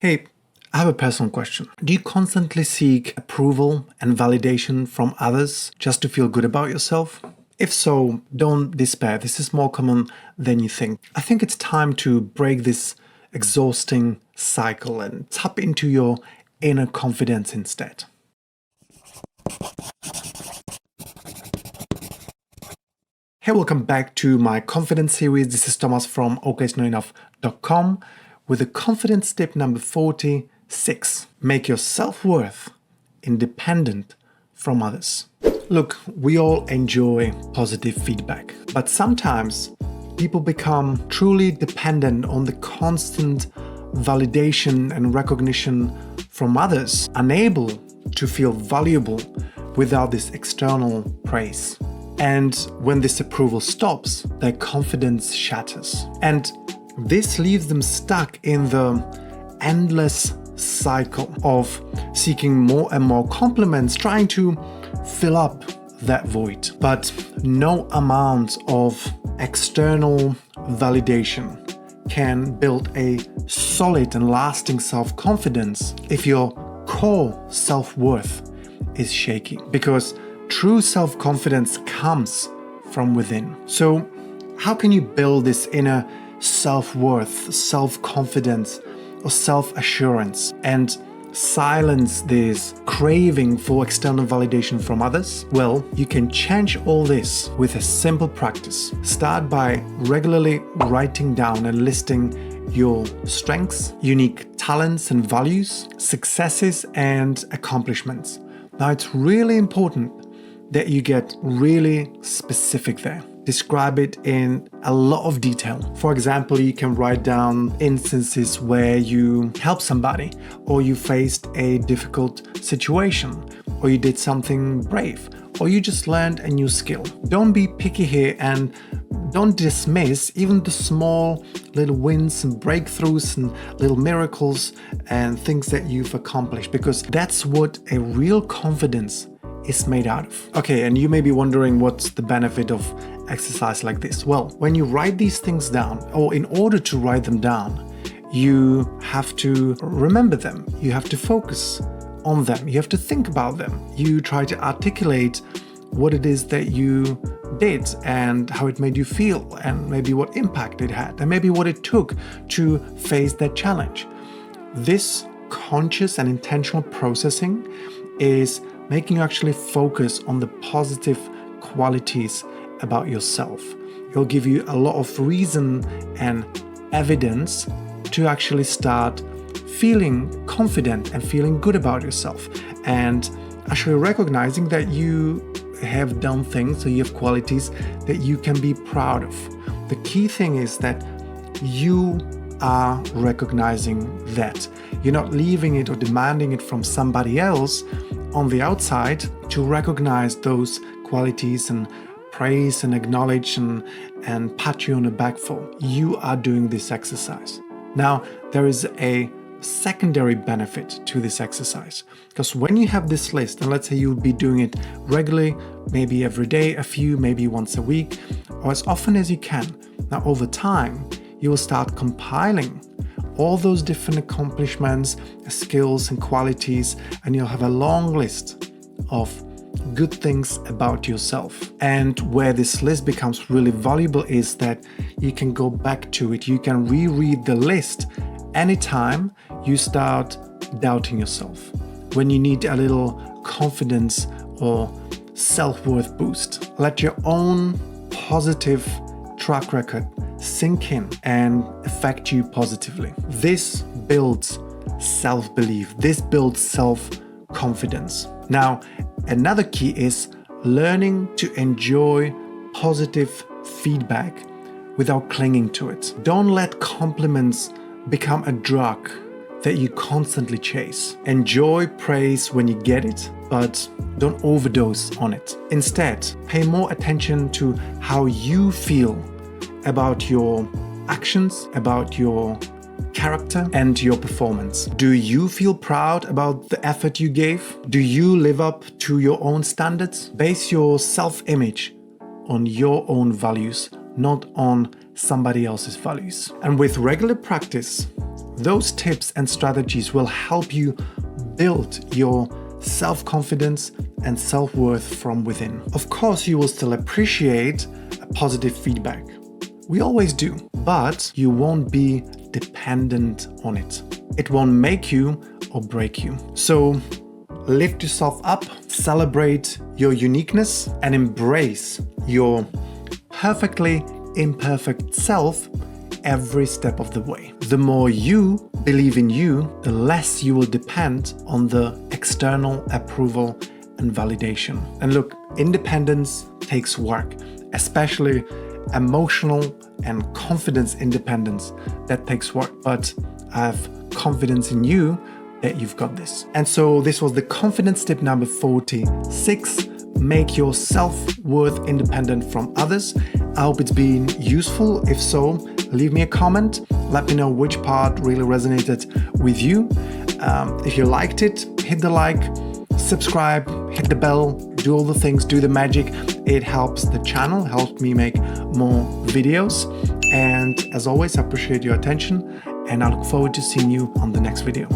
Hey, I have a personal question. Do you constantly seek approval and validation from others just to feel good about yourself? If so, don't despair. This is more common than you think. I think it's time to break this exhausting cycle and tap into your inner confidence instead. Hey, welcome back to my confidence series. This is Tomas from okisnotenough.com with the confidence tip number 46. Make your self-worth independent from others. Look, we all enjoy positive feedback, but sometimes people become truly dependent on the constant validation and recognition from others, unable to feel valuable without this external praise. And when this approval stops, their confidence shatters. And this leaves them stuck in the endless cycle of seeking more and more compliments, trying to fill up that void. But no amount of external validation can build a solid and lasting self-confidence if your core self-worth is shaky. Because true self-confidence comes from within. So how can you build this inner self-worth, self-confidence, or self-assurance and silence this craving for external validation from others? Well, you can change all this with a simple practice. Start by regularly writing down and listing your strengths, unique talents and values, successes and accomplishments. Now, it's really important that you get really specific there. Describe it in a lot of detail. For example, you can write down instances where you helped somebody, or you faced a difficult situation, or you did something brave, or you just learned a new skill. Don't be picky here and don't dismiss even the small little wins and breakthroughs and little miracles and things that you've accomplished, because that's what a real confidence is made out of. Okay, and you may be wondering what's the benefit of exercise like this? Well, when you write these things down, or in order to write them down, you have to remember them. You have to focus on them. You have to think about them. You try to articulate what it is that you did and how it made you feel, and maybe what impact it had, and maybe what it took to face that challenge. This conscious and intentional processing is making you actually focus on the positive qualities about yourself. It'll give you a lot of reason and evidence to actually start feeling confident and feeling good about yourself, and actually recognizing that you have done things, so you have qualities that you can be proud of. The key thing is that you are recognizing that. You're not leaving it or demanding it from somebody else on the outside to recognize those qualities and praise and acknowledge and pat you on the back for. You are doing this exercise. Now, there is a secondary benefit to this exercise, because when you have this list, and let's say you'll be doing it regularly, maybe every day, maybe once a week, or as often as you can. Now, over time, you will start compiling all those different accomplishments, skills and qualities, and you'll have a long list of good things about yourself. And where this list becomes really valuable is that you can go back to it. You can reread the list anytime you start doubting yourself, when you need a little confidence or self-worth boost. Let your own positive track record sink in and affect you positively. This builds self-belief. This builds self-confidence. Now, another key is learning to enjoy positive feedback without clinging to it. Don't let compliments become a drug that you constantly chase. Enjoy praise when you get it, but don't overdose on it. Instead, pay more attention to how you feel about your actions, about your character and your performance. Do you feel proud about the effort you gave? Do you live up to your own standards? Base your self-image on your own values, not on somebody else's values. And with regular practice, Those tips and strategies will help you build your self-confidence and self-worth from within. Of course, you will still appreciate a positive feedback. We always do, but you won't be dependent on it. It won't make you or break you. So lift yourself up, celebrate your uniqueness, and embrace your perfectly imperfect self every step of the way. The more you believe in you, the less you will depend on the external approval and validation. And look, independence takes work, especially emotional and confidence independence. That takes work, but I have confidence in you that you've got this. And so this was the confidence tip number 46. Make your self-worth independent from others. I hope it's been useful. If so, leave me a comment. Let me know which part really resonated with you. If you liked it, hit the like, subscribe, hit the bell, do all the things, do the magic. It helps the channel, helps me make more videos. And as always, I appreciate your attention and I look forward to seeing you on the next video.